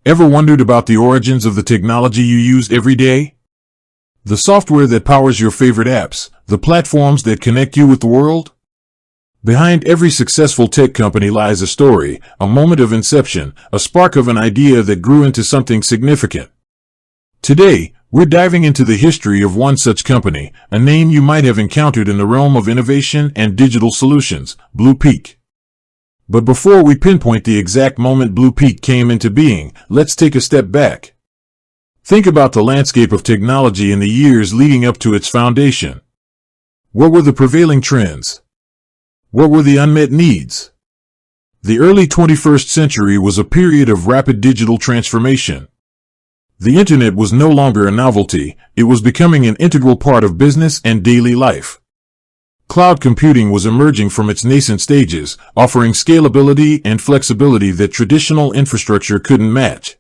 Ever wondered about the origins of the technology you use every day? The software that powers your favorite apps, the platforms that connect you with the world? Behind every successful tech company lies a story, a moment of inception, a spark of an idea that grew into something significant. Today, we're diving into the history of one such company, a name you might have encountered in the realm of innovation and digital solutions, BluPeak. But before we pinpoint the exact moment BluPeak came into being, let's take a step back. Think about the landscape of technology in the years leading up to its foundation. What were the prevailing trends? What were the unmet needs? The early 21st century was a period of rapid digital transformation. The internet was no longer a novelty, it was becoming an integral part of business and daily life. Cloud computing was emerging from its nascent stages, offering scalability and flexibility that traditional infrastructure couldn't match.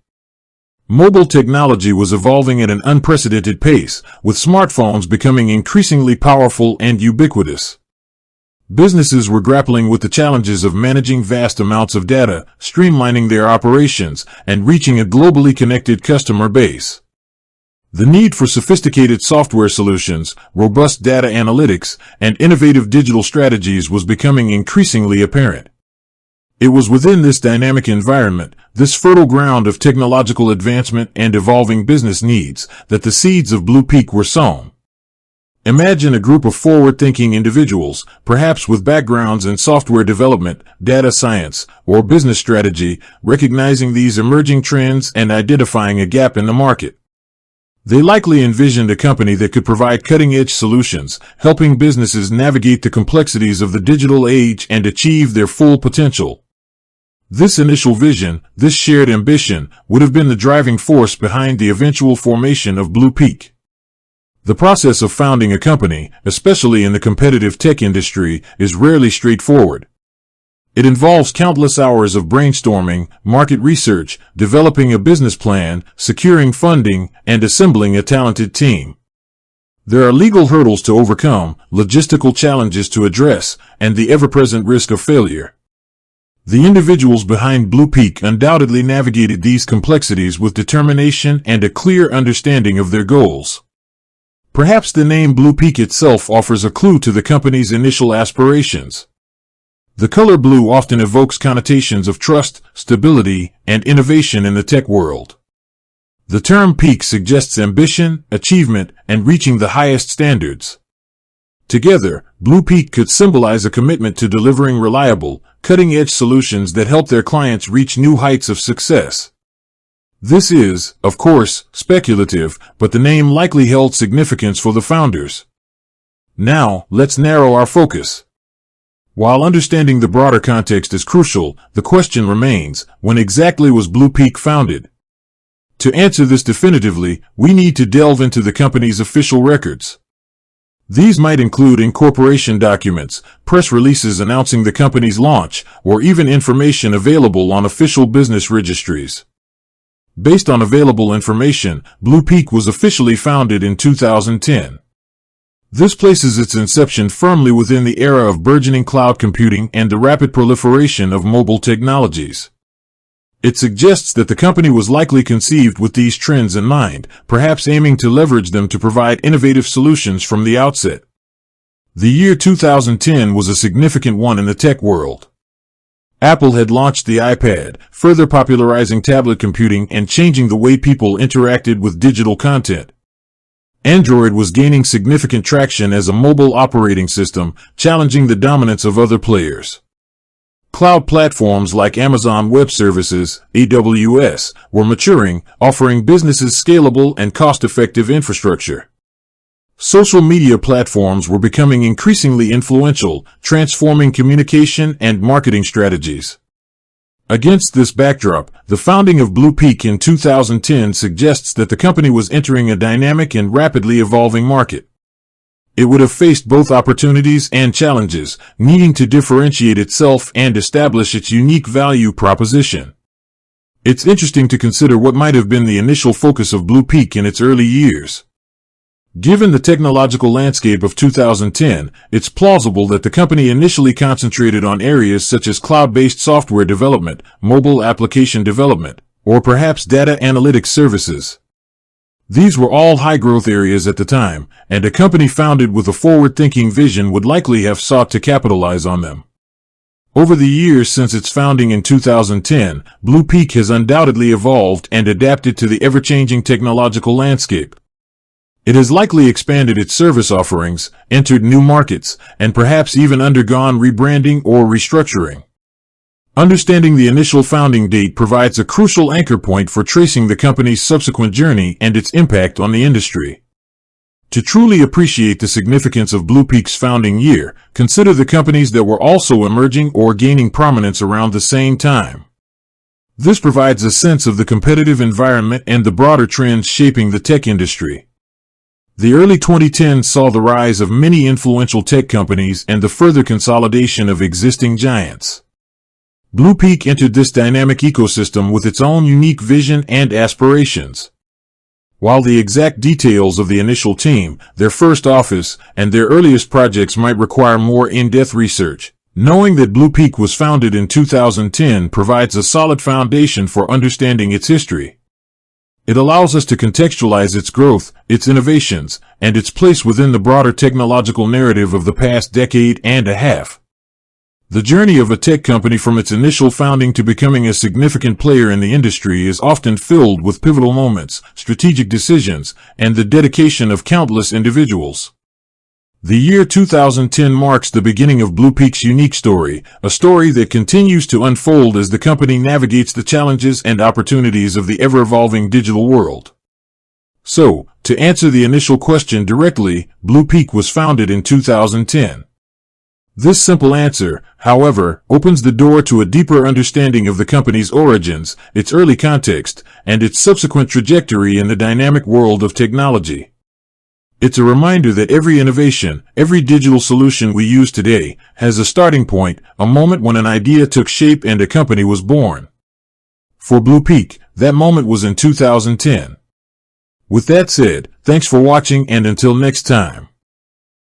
Mobile technology was evolving at an unprecedented pace, with smartphones becoming increasingly powerful and ubiquitous. Businesses were grappling with the challenges of managing vast amounts of data, streamlining their operations, and reaching a globally connected customer base. The need for sophisticated software solutions, robust data analytics, and innovative digital strategies was becoming increasingly apparent. It was within this dynamic environment, this fertile ground of technological advancement and evolving business needs, that the seeds of BluPeak were sown. Imagine a group of forward-thinking individuals, perhaps with backgrounds in software development, data science, or business strategy, recognizing these emerging trends and identifying a gap in the market. They likely envisioned a company that could provide cutting-edge solutions, helping businesses navigate the complexities of the digital age and achieve their full potential. This initial vision, this shared ambition, would have been the driving force behind the eventual formation of BluPeak. The process of founding a company, especially in the competitive tech industry, is rarely straightforward. It involves countless hours of brainstorming, market research, developing a business plan, securing funding, and assembling a talented team. There are legal hurdles to overcome, logistical challenges to address, and the ever-present risk of failure. The individuals behind BluPeak undoubtedly navigated these complexities with determination and a clear understanding of their goals. Perhaps the name BluPeak itself offers a clue to the company's initial aspirations. The color blue often evokes connotations of trust, stability, and innovation in the tech world. The term peak suggests ambition, achievement, and reaching the highest standards. Together, BluPeak could symbolize a commitment to delivering reliable, cutting-edge solutions that help their clients reach new heights of success. This is, of course, speculative, but the name likely held significance for the founders. Now, let's narrow our focus. While understanding the broader context is crucial, the question remains, when exactly was BluPeak founded? To answer this definitively, we need to delve into the company's official records. These might include incorporation documents, press releases announcing the company's launch, or even information available on official business registries. Based on available information, BluPeak was officially founded in 2010. This places its inception firmly within the era of burgeoning cloud computing and the rapid proliferation of mobile technologies. It suggests that the company was likely conceived with these trends in mind, perhaps aiming to leverage them to provide innovative solutions from the outset. The year 2010 was a significant one in the tech world. Apple had launched the iPad, further popularizing tablet computing and changing the way people interacted with digital content. Android was gaining significant traction as a mobile operating system, challenging the dominance of other players. Cloud platforms like Amazon Web Services, AWS, were maturing, offering businesses scalable and cost-effective infrastructure. Social media platforms were becoming increasingly influential, transforming communication and marketing strategies. Against this backdrop, the founding of BluPeak in 2010 suggests that the company was entering a dynamic and rapidly evolving market. It would have faced both opportunities and challenges, needing to differentiate itself and establish its unique value proposition. It's interesting to consider what might have been the initial focus of BluPeak in its early years. Given the technological landscape of 2010, it's plausible that the company initially concentrated on areas such as cloud-based software development, mobile application development, or perhaps data analytics services. These were all high-growth areas at the time, and a company founded with a forward-thinking vision would likely have sought to capitalize on them. Over the years since its founding in 2010, BluPeak has undoubtedly evolved and adapted to the ever-changing technological landscape. It has likely expanded its service offerings, entered new markets, and perhaps even undergone rebranding or restructuring. Understanding the initial founding date provides a crucial anchor point for tracing the company's subsequent journey and its impact on the industry. To truly appreciate the significance of BluPeak's founding year, consider the companies that were also emerging or gaining prominence around the same time. This provides a sense of the competitive environment and the broader trends shaping the tech industry. The early 2010s saw the rise of many influential tech companies and the further consolidation of existing giants. BluPeak entered this dynamic ecosystem with its own unique vision and aspirations. While the exact details of the initial team, their first office, and their earliest projects might require more in-depth research, knowing that BluPeak was founded in 2010 provides a solid foundation for understanding its history. It allows us to contextualize its growth, its innovations, and its place within the broader technological narrative of the past decade and a half. The journey of a tech company from its initial founding to becoming a significant player in the industry is often filled with pivotal moments, strategic decisions, and the dedication of countless individuals. The year 2010 marks the beginning of BluPeak's unique story, a story that continues to unfold as the company navigates the challenges and opportunities of the ever-evolving digital world. So, to answer the initial question directly, BluPeak was founded in 2010. This simple answer, however, opens the door to a deeper understanding of the company's origins, its early context, and its subsequent trajectory in the dynamic world of technology. It's a reminder that every innovation, every digital solution we use today, has a starting point, a moment when an idea took shape and a company was born. For BluPeak, that moment was in 2010. With that said, thanks for watching and until next time.